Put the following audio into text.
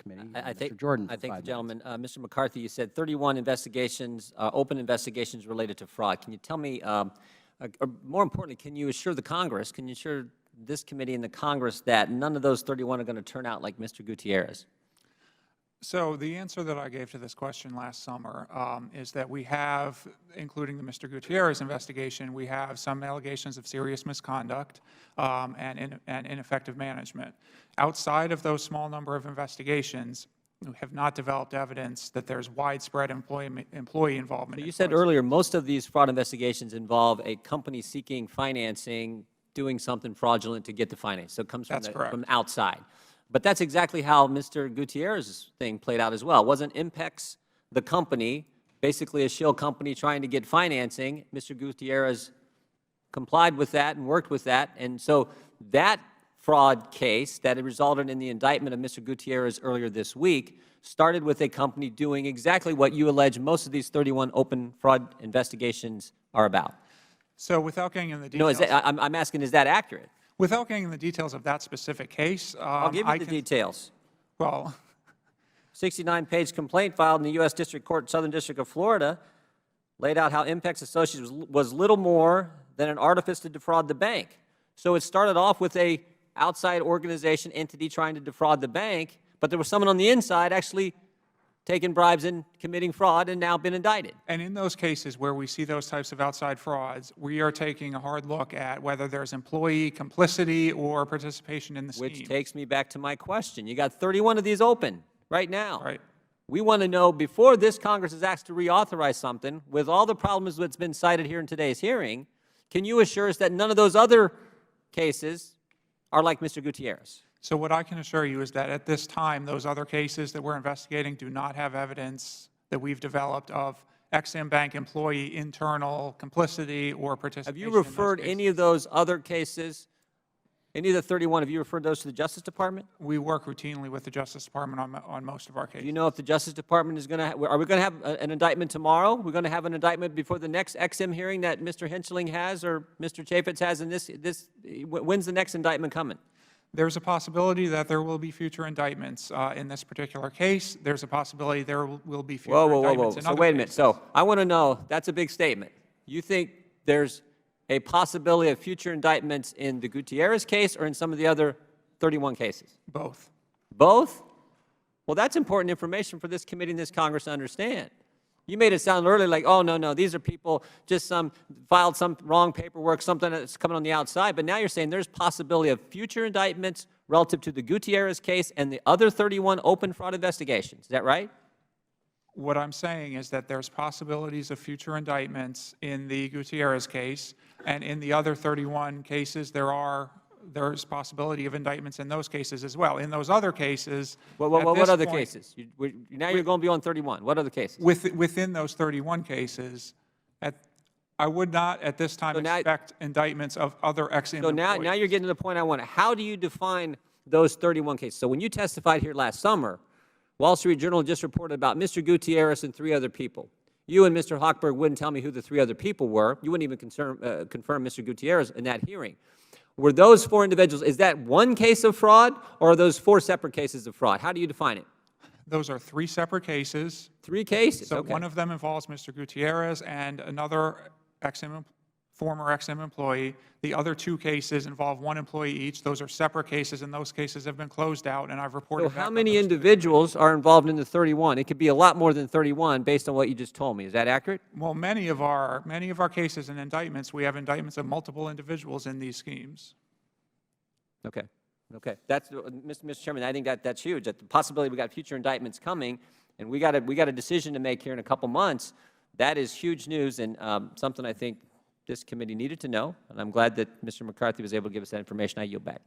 committee. I Mr. Jordan for thank 5 the minutes. gentleman. Mr. McCarthy, you said 31 investigations, open investigations related to fraud. Can you tell me, or more importantly, can you assure the Congress, can you assure this committee and the Congress that none of those 31 are going to turn out like Mr. Gutierrez? So the answer that I gave to this question last summer is that we have, including the Mr. Gutierrez investigation, we have some allegations of serious misconduct and ineffective management. Outside of those small number of investigations, we have not developed evidence that there's widespread employee involvement. So you said earlier most of these fraud investigations involve a company seeking financing, doing something fraudulent to get the finance. So it comes from outside. But that's exactly how Mr. Gutierrez's thing played out as well. Wasn't Impex the company, basically a shill company trying to get financing? Mr. Gutierrez complied with that and worked with that. And so that fraud case that resulted in the indictment of Mr. Gutierrez earlier this week started with a company doing exactly what you allege most of these 31 open fraud investigations are about. So without getting into the details. No, I'm asking, is that accurate? Without getting into the details of that specific case, I'll give you the details. Well, 69-page complaint filed in the U.S. District Court, Southern District of Florida, laid out how Impex Associates was little more than an artifice to defraud the bank. So it started off with a outside organization, entity trying to defraud the bank, but there was someone on the inside actually taking bribes and committing fraud and now been indicted. and in those cases where we see those types of outside frauds, we are taking a hard look at whether there's employee complicity or participation in the scheme. Which takes me back to my question. You got 31 of these open right now. Right. We want to know, before this Congress is asked to reauthorize something, with all the problems that's been cited here in today's hearing, can you assure us that none of those other cases are like Mr. Gutierrez? So what I can assure you is that at this time, those other cases that we're investigating do not have evidence that we've developed of Ex-Im Bank employee internal complicity or participation. Have you referred any of those other cases, any of the 31, have you referred those to the Justice Department? We work routinely with the Justice Department on most of our cases. Do you know if the Justice Department is going to, are we going to have an indictment tomorrow? We're going to have an indictment before the next Ex-Im hearing that Mr. Henschling has or Mr. Chaffetz has in when's the next indictment coming? There's a possibility that there will be future indictments in this particular case. There's a possibility there will be future indictments in other So wait a minute. cases. So I want to know, that's a big statement. You think there's a possibility of future indictments in the Gutierrez case or in some of the other 31 cases? Both. Both? Well, that's important information for this committee and this Congress to understand. You made it sound earlier like, oh, no, these are people just filed some wrong paperwork, something that's coming on the outside. But now you're saying there's possibility of future indictments relative to the Gutierrez case and the other 31 open fraud investigations. Is that right? What I'm saying is that there's possibilities of future indictments in the Gutierrez case, and in the other 31 cases, there's possibility of indictments in those cases as well. In those other cases, what other cases? Now you're going beyond 31. What other cases? Within those 31 cases, I would not at this time expect indictments of other Ex-Im employees. So now you're getting to the point I want. How do you define those 31 cases? So when you testified here last summer, Wall Street Journal just reported about Mr. Gutierrez and 3 other people. You and Mr. Hochberg wouldn't tell me who the 3 other people were. You wouldn't even confirm Mr. Gutierrez in that hearing. Were those 4 individuals, is that one case of fraud, or are those 4 separate cases of fraud? How do you define it? Those are 3 separate cases. 3 cases? So okay. one of them involves Mr. Gutierrez and another former Ex-Im employee. The other 2 cases involve 1 employee each. Those are separate cases, and those cases have been closed out, and I've reported So back how on many those individuals are involved in the 31? It could be a lot more than 31 based on what you just told me. Is that accurate? Well, many of our cases and indictments, we have indictments of multiple individuals in these schemes. Okay. Okay. That's, Mr. Chairman, I think that's huge. That the possibility we got future indictments coming, and we got a decision to make here in a couple months. That is huge news and something I think this committee needed to know. And I'm glad that Mr. McCarthy was able to give us that information. I yield back.